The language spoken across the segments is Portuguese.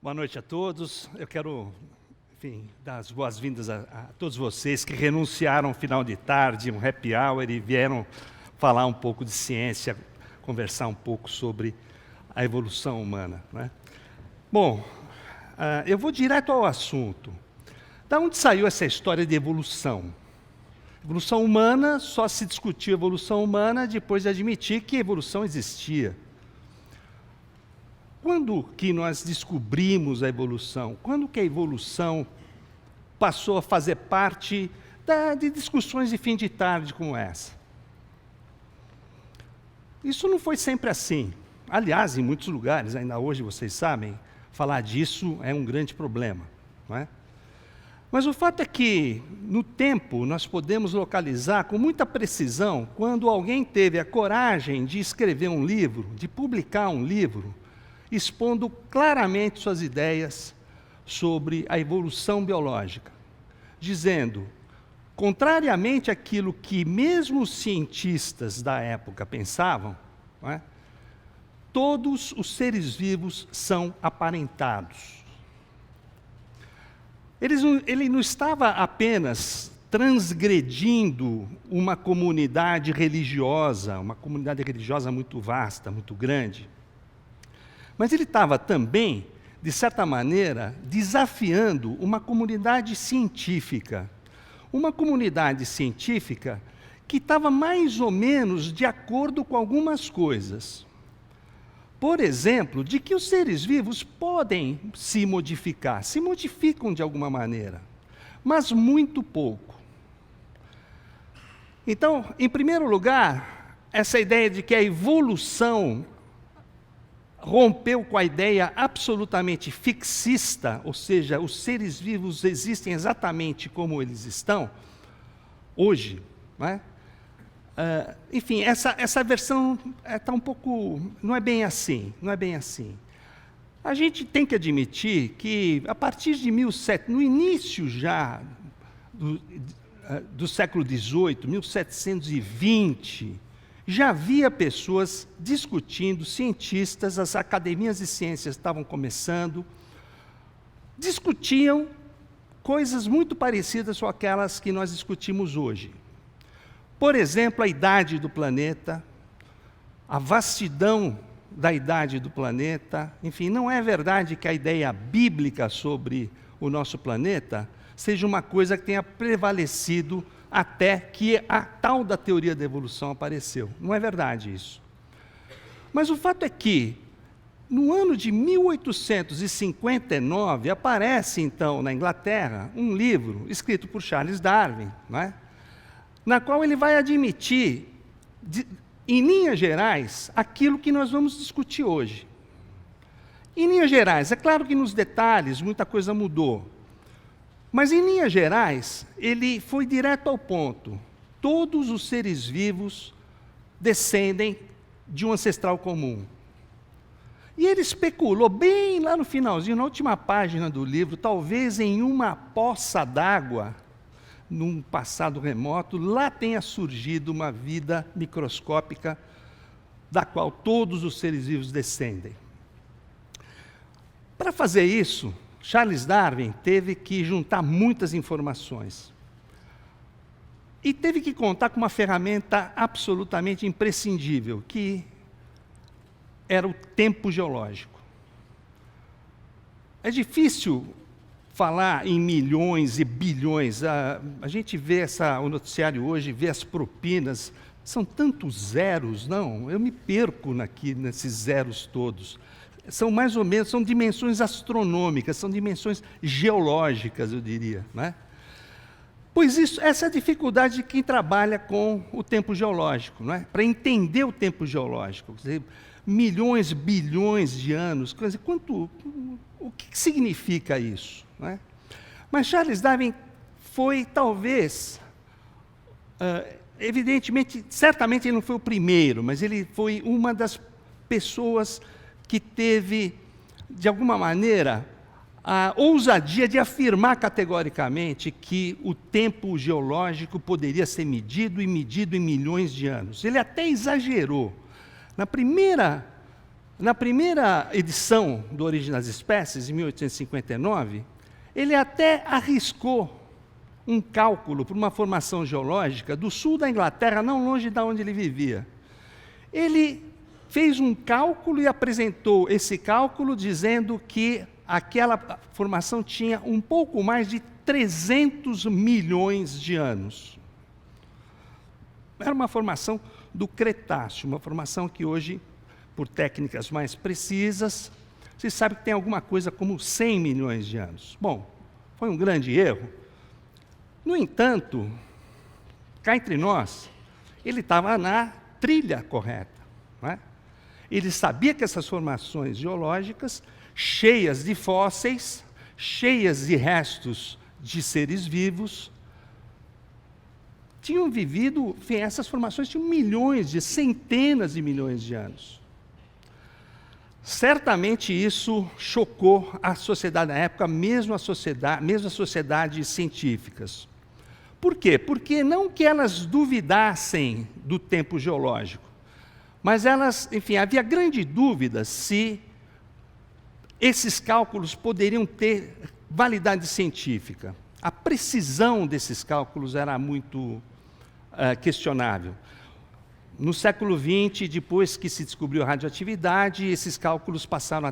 Boa noite a todos. Eu quero, dar as boas-vindas a todos vocês que renunciaram ao final de tarde, um happy hour, e vieram falar um pouco de ciência, conversar um pouco sobre a evolução humana, né? Bom, eu vou direto ao assunto. Da onde saiu essa história de evolução? Evolução humana, só se discutiu evolução humana depois de admitir que evolução existia. Quando que nós descobrimos a evolução? Quando que a evolução passou a fazer parte de discussões de fim de tarde como essa? Isso não foi sempre assim. Aliás, em muitos lugares, ainda hoje vocês sabem, falar disso é um grande problema, não é? Mas o fato é que, no tempo, nós podemos localizar com muita precisão quando alguém teve a coragem de escrever um livro, de publicar um livro, expondo claramente suas ideias sobre a evolução biológica, dizendo, contrariamente àquilo que mesmo os cientistas da época pensavam, não é? Todos os seres vivos são aparentados. Ele não estava apenas transgredindo uma comunidade religiosa muito vasta, muito grande, mas ele estava também, de certa maneira, desafiando uma comunidade científica. Uma comunidade científica que estava mais ou menos de acordo com algumas coisas. Por exemplo, de que os seres vivos podem se modificam de alguma maneira, mas muito pouco. Então, em primeiro lugar, essa ideia de que a evolução rompeu com a ideia absolutamente fixista, ou seja, os seres vivos existem exatamente como eles estão, hoje, não é? Essa versão está um pouco... não é bem assim. A gente tem que admitir que, a partir de no início já do século XVIII, 1720, já havia pessoas discutindo, cientistas, as academias de ciências estavam começando, discutiam coisas muito parecidas com aquelas que nós discutimos hoje. Por exemplo, a idade do planeta, a vastidão da idade do planeta. Enfim, não é verdade que a ideia bíblica sobre o nosso planeta seja uma coisa que tenha prevalecido até que a tal da teoria da evolução apareceu. Não é verdade isso. Mas o fato é que, no ano de 1859, aparece, então, na Inglaterra, um livro escrito por Charles Darwin, não é? Na qual ele vai admitir, em linhas gerais, aquilo que nós vamos discutir hoje. Em linhas gerais, é claro que nos detalhes muita coisa mudou, mas em linhas gerais, ele foi direto ao ponto. Todos os seres vivos descendem de um ancestral comum. E ele especulou bem lá no finalzinho, na última página do livro, talvez em uma poça d'água, num passado remoto, lá tenha surgido uma vida microscópica da qual todos os seres vivos descendem. Para fazer isso, Charles Darwin teve que juntar muitas informações. E teve que contar com uma ferramenta absolutamente imprescindível, que era o tempo geológico. É difícil falar em milhões e bilhões. A gente vê o noticiário hoje, vê as propinas, são tantos zeros, não? Eu me perco nesses zeros todos. São mais ou menos, são dimensões astronômicas, são dimensões geológicas, eu diria, né? Pois essa é a dificuldade de quem trabalha com o tempo geológico, não é? Para entender o tempo geológico, quer dizer, milhões, bilhões de anos, quer dizer, o que significa isso? Não é? Mas Charles Darwin foi, talvez, evidentemente, certamente ele não foi o primeiro, mas ele foi uma das pessoas que teve, de alguma maneira, a ousadia de afirmar categoricamente que o tempo geológico poderia ser medido em milhões de anos. Ele até exagerou. na primeira edição do Origem das Espécies, em 1859, ele até arriscou um cálculo para uma formação geológica do sul da Inglaterra, não longe de onde ele vivia. Ele fez um cálculo e apresentou esse cálculo dizendo que aquela formação tinha um pouco mais de 300 milhões de anos. Era uma formação do Cretáceo, uma formação que hoje, por técnicas mais precisas, se sabe que tem alguma coisa como 100 milhões de anos. Bom, foi um grande erro. No entanto, cá entre nós, ele estava na trilha correta, não é? Ele sabia que essas formações geológicas, cheias de fósseis, cheias de restos de seres vivos, tinham vivido, enfim, essas formações tinham centenas de milhões de anos. Certamente isso chocou a sociedade da época, mesmo as sociedades científicas. Por quê? Porque não que elas duvidassem do tempo geológico, mas elas, enfim, havia grande dúvida se esses cálculos poderiam ter validade científica. A precisão desses cálculos era muito questionável. No século XX, depois que se descobriu a radioatividade, esses cálculos passaram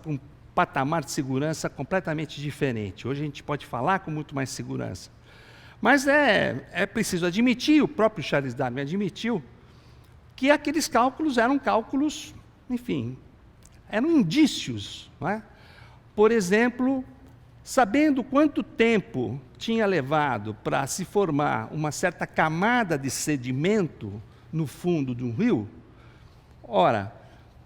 por um patamar de segurança completamente diferente. Hoje a gente pode falar com muito mais segurança. Mas é preciso admitir, o próprio Charles Darwin admitiu, que aqueles cálculos eram cálculos, enfim, eram indícios, não é? Por exemplo, sabendo quanto tempo tinha levado para se formar uma certa camada de sedimento no fundo de um rio, ora,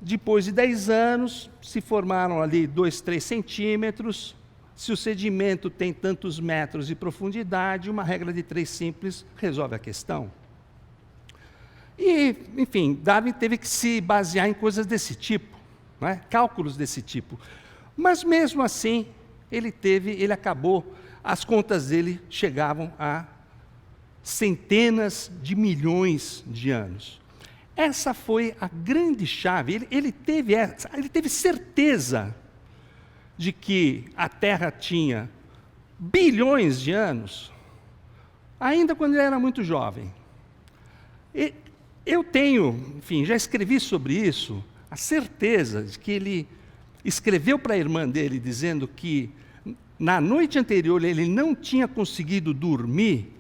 depois de 10 anos, se formaram ali 2, 3 centímetros, se o sedimento tem tantos metros de profundidade, uma regra de 3 simples resolve a questão. E, enfim, Darwin teve que se basear em coisas desse tipo, não é? Cálculos desse tipo. Mas, mesmo assim, ele acabou, as contas dele chegavam a centenas de milhões de anos. Essa foi a grande chave. Ele teve certeza de que a Terra tinha bilhões de anos, ainda quando ele era muito jovem. Eu tenho, enfim, já escrevi sobre isso, a certeza de que ele escreveu para a irmã dele dizendo que na noite anterior ele não tinha conseguido dormir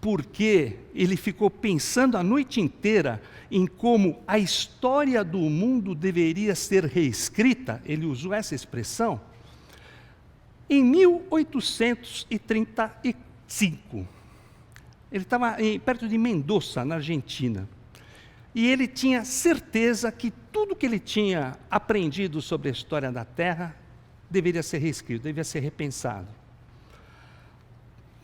porque ele ficou pensando a noite inteira em como a história do mundo deveria ser reescrita, ele usou essa expressão, em 1835. Ele estava perto de Mendoza, na Argentina. E ele tinha certeza que tudo que ele tinha aprendido sobre a história da Terra deveria ser reescrito, deveria ser repensado.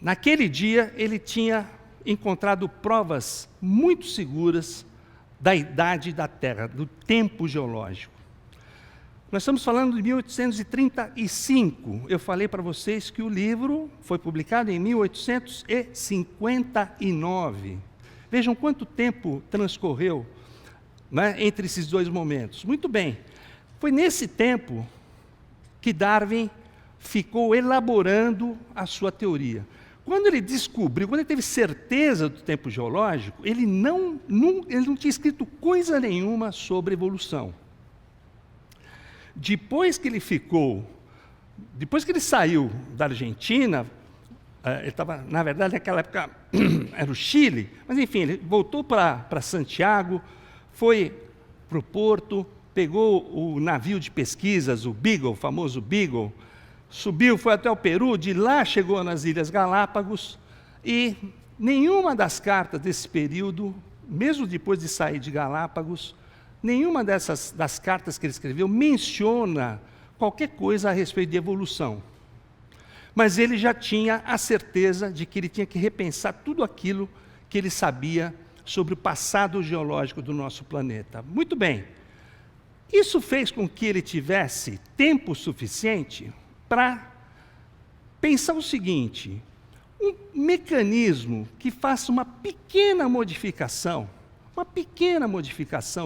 Naquele dia, ele tinha encontrado provas muito seguras da idade da Terra, do tempo geológico. Nós estamos falando de 1835. Eu falei para vocês que o livro foi publicado em 1859. Vejam quanto tempo transcorreu, né, entre esses dois momentos. Muito bem, foi nesse tempo que Darwin ficou elaborando a sua teoria. Quando ele descobriu, quando ele teve certeza do tempo geológico, ele não tinha escrito coisa nenhuma sobre evolução. Depois que ele saiu da Argentina, ele estava, na verdade, naquela época, era o Chile, mas enfim, ele voltou para Santiago, foi para o porto, pegou o navio de pesquisas, o Beagle, o famoso Beagle, subiu, foi até o Peru, de lá chegou nas Ilhas Galápagos, e nenhuma das cartas desse período, mesmo depois de sair de Galápagos, nenhuma das cartas que ele escreveu menciona qualquer coisa a respeito de evolução. Mas ele já tinha a certeza de que ele tinha que repensar tudo aquilo que ele sabia sobre o passado geológico do nosso planeta. Muito bem, isso fez com que ele tivesse tempo suficiente para pensar o seguinte: um mecanismo que faça uma pequena modificação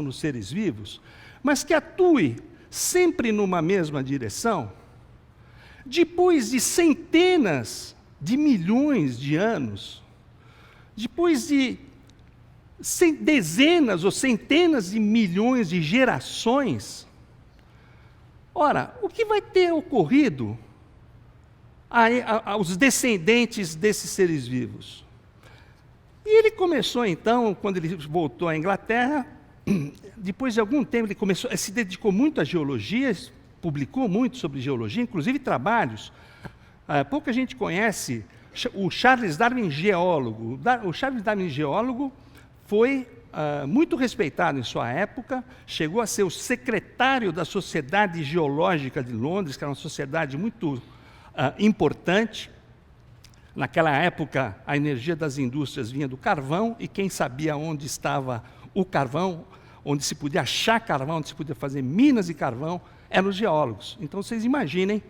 nos seres vivos, mas que atue sempre numa mesma direção, depois de centenas de milhões de anos, depois de dezenas ou centenas de milhões de gerações, ora, o que vai ter ocorrido aos descendentes desses seres vivos? E ele começou então, quando ele voltou à Inglaterra, depois de algum tempo ele se dedicou muito à geologia, publicou muito sobre geologia, inclusive trabalhos. Pouca gente conhece o Charles Darwin, geólogo. O Charles Darwin, geólogo, foi muito respeitado em sua época, chegou a ser o secretário da Sociedade Geológica de Londres, que era uma sociedade muito importante. Naquela época, a energia das indústrias vinha do carvão, e quem sabia onde estava o carvão, onde se podia achar carvão, onde se podia fazer minas de carvão, eram os geólogos. Então, vocês imaginem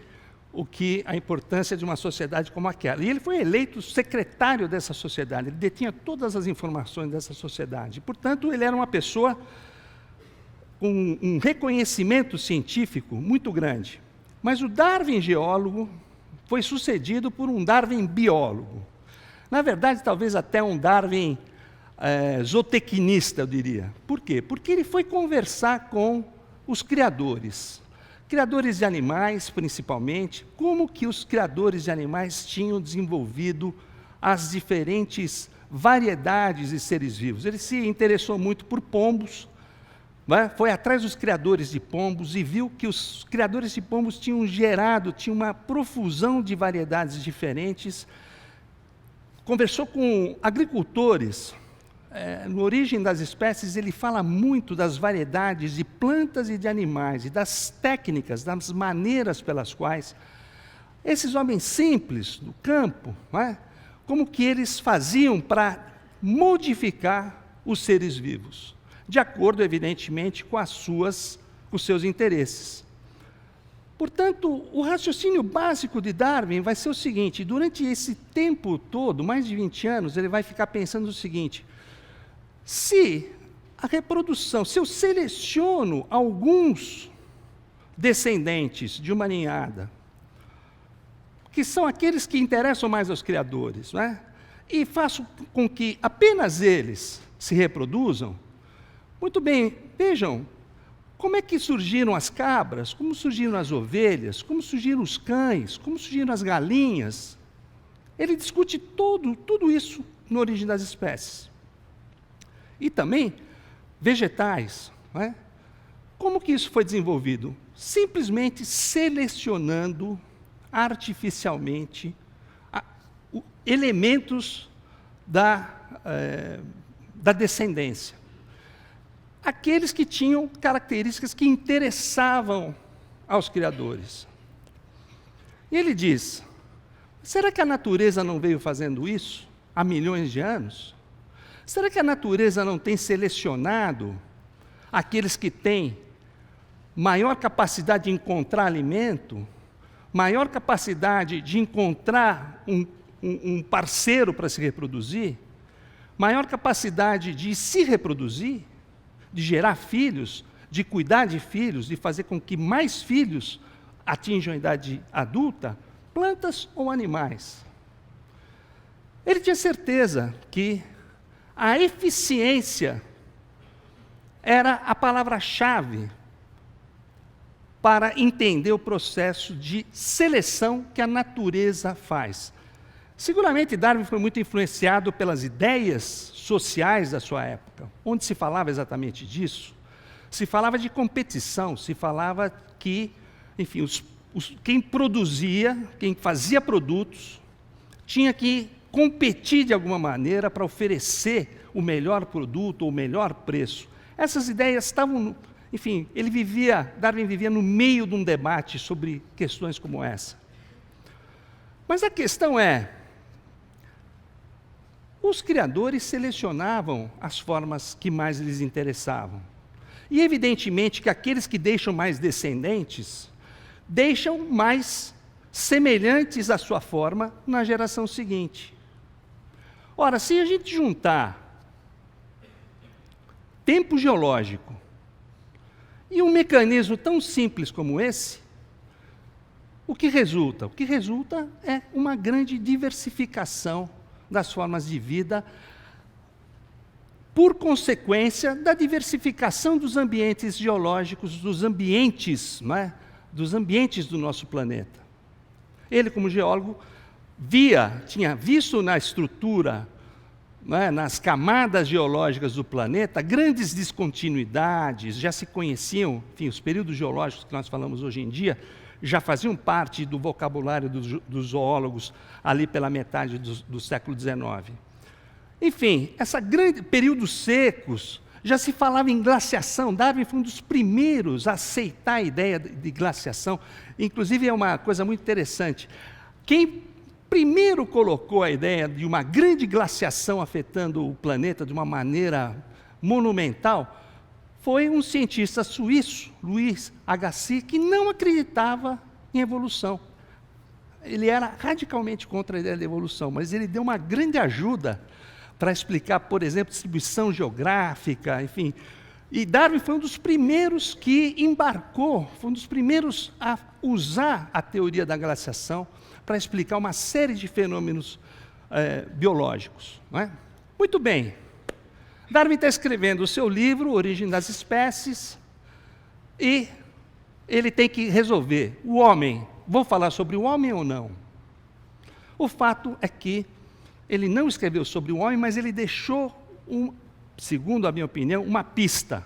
a importância de uma sociedade como aquela. E ele foi eleito secretário dessa sociedade, ele detinha todas as informações dessa sociedade. Portanto, ele era uma pessoa com um reconhecimento científico muito grande. Mas o Darwin, geólogo, foi sucedido por um Darwin, biólogo. Na verdade, talvez até um Darwin zootecnista, eu diria. Por quê? Porque ele foi conversar com os criadores de animais, principalmente, como que os criadores de animais tinham desenvolvido as diferentes variedades de seres vivos. Ele se interessou muito por pombos, foi atrás dos criadores de pombos e viu que os criadores de pombos tinham uma profusão de variedades diferentes. Conversou com agricultores. No Origem das Espécies, ele fala muito das variedades de plantas e de animais, e das técnicas, das maneiras pelas quais esses homens simples do campo, como que eles faziam para modificar os seres vivos, de acordo, evidentemente, com os seus interesses. Portanto, o raciocínio básico de Darwin vai ser o seguinte: durante esse tempo todo, mais de 20 anos, ele vai ficar pensando o seguinte: se eu seleciono alguns descendentes de uma ninhada, que são aqueles que interessam mais aos criadores, e faço com que apenas eles se reproduzam, muito bem, vejam, como é que surgiram as cabras, como surgiram as ovelhas, como surgiram os cães, como surgiram as galinhas. Ele discute tudo isso no Origem das Espécies. E também vegetais. Como que isso foi desenvolvido? Simplesmente selecionando artificialmente elementos da descendência. Aqueles que tinham características que interessavam aos criadores. E ele diz: será que a natureza não veio fazendo isso há milhões de anos? Será que a natureza não tem selecionado aqueles que têm maior capacidade de encontrar alimento, maior capacidade de encontrar um parceiro para se reproduzir, maior capacidade de se reproduzir, de gerar filhos, de cuidar de filhos, de fazer com que mais filhos atinjam a idade adulta, plantas ou animais? Ele tinha certeza que a eficiência era a palavra-chave para entender o processo de seleção que a natureza faz. Seguramente Darwin foi muito influenciado pelas ideias sociais da sua época, onde se falava exatamente disso. Se falava de competição, se falava que, enfim, quem produzia, quem fazia produtos, tinha que competir de alguma maneira para oferecer o melhor produto ou o melhor preço. Essas ideias estavam, enfim, Darwin vivia no meio de um debate sobre questões como essa. Mas a questão é, os criadores selecionavam as formas que mais lhes interessavam. E evidentemente que aqueles que deixam mais descendentes, deixam mais semelhantes à sua forma na geração seguinte. Ora, se a gente juntar tempo geológico E um mecanismo tão simples como esse, o que resulta? O que resulta é uma grande diversificação das formas de vida, por consequência da diversificação dos ambientes geológicos, dos ambientes, não é? Dos ambientes do nosso planeta. Ele, como geólogo, tinha visto na estrutura, não é? Nas camadas geológicas do planeta, grandes descontinuidades, já se conheciam, enfim, os períodos geológicos que nós falamos hoje em dia, já faziam parte do vocabulário dos zoólogos ali pela metade do século XIX. Enfim, períodos secos, já se falava em glaciação. Darwin foi um dos primeiros a aceitar a ideia de glaciação. Inclusive, é uma coisa muito interessante. Quem primeiro colocou a ideia de uma grande glaciação afetando o planeta de uma maneira monumental foi um cientista suíço, Louis Agassiz, que não acreditava em evolução. Ele era radicalmente contra a ideia de evolução, mas ele deu uma grande ajuda para explicar, por exemplo, distribuição geográfica, enfim. E Darwin foi um dos primeiros que embarcou, foi um dos primeiros a usar a teoria da glaciação para explicar uma série de fenômenos biológicos. Não é? Muito bem. Darwin está escrevendo o seu livro, Origem das Espécies, e ele tem que resolver o homem. Vou falar sobre o homem ou não? O fato é que ele não escreveu sobre o homem, mas ele deixou, segundo a minha opinião, uma pista.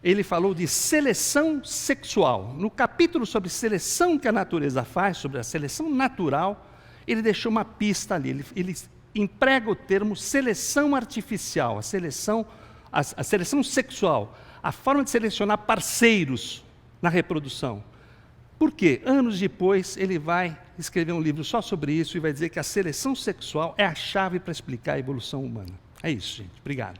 Ele falou de seleção sexual. No capítulo sobre seleção que a natureza faz, sobre a seleção natural, ele deixou uma pista ali. Ele emprega o termo seleção artificial, a seleção sexual, a forma de selecionar parceiros na reprodução. Por quê? Anos depois, ele vai escrever um livro só sobre isso e vai dizer que a seleção sexual é a chave para explicar a evolução humana. É isso, gente. Obrigado.